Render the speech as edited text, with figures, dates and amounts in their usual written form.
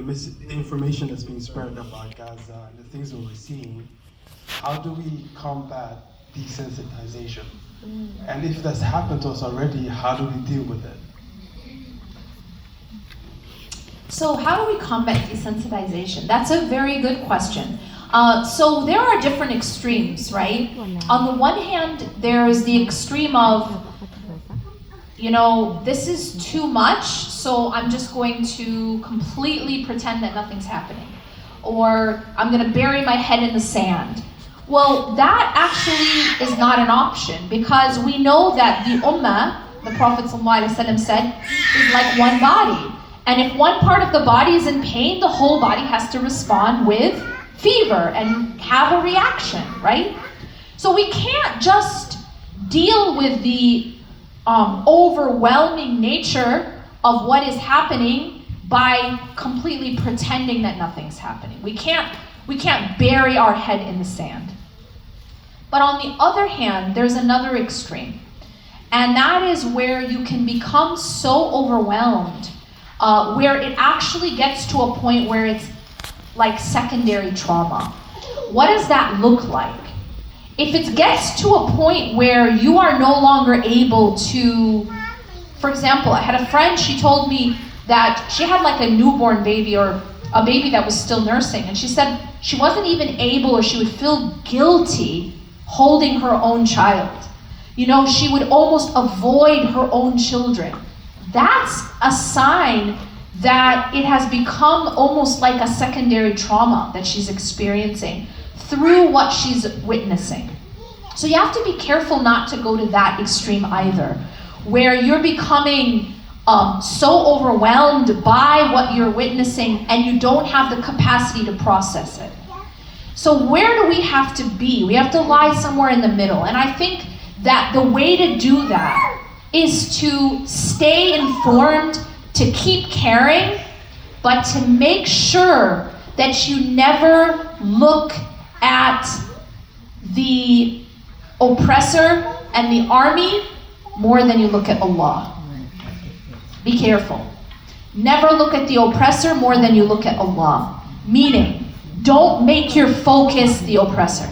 the information that's being spread about Gaza and the things that we're seeing, how do we combat desensitization? And if that's happened to us already, how do we deal with it? So how do we combat desensitization? That's a very good question. So there are different extremes, right? On the one hand, there's the extreme of, this is too much, so I'm just going to completely pretend that nothing's happening. Or I'm going to bury my head in the sand. Well, that actually is not an option, because we know that the Ummah, the Prophet ﷺ said, is like one body. And if one part of the body is in pain, the whole body has to respond with fever and have a reaction, right? So we can't just deal with the overwhelming nature of what is happening by completely pretending that nothing's happening. We can't bury our head in the sand. But on the other hand, there's another extreme. And that is where you can become so overwhelmed, where it actually gets to a point where it's like secondary trauma. What does that look like? If it gets to a point where you are no longer able to, for example, I had a friend, she told me that she had like a newborn baby or a baby that was still nursing, and she said she wasn't even able, or she would feel guilty holding her own child. She would almost avoid her own children. That's a sign that it has become almost like a secondary trauma that she's experiencing through what she's witnessing. So you have to be careful not to go to that extreme either, where you're becoming so overwhelmed by what you're witnessing and you don't have the capacity to process it. So where do we have to be? We have to lie somewhere in the middle. And I think that the way to do that is to stay informed, to keep caring, but to make sure that you never look at the oppressor and the army more than you look at Allah. Be careful. Never look at the oppressor more than you look at Allah. Meaning, don't make your focus the oppressor.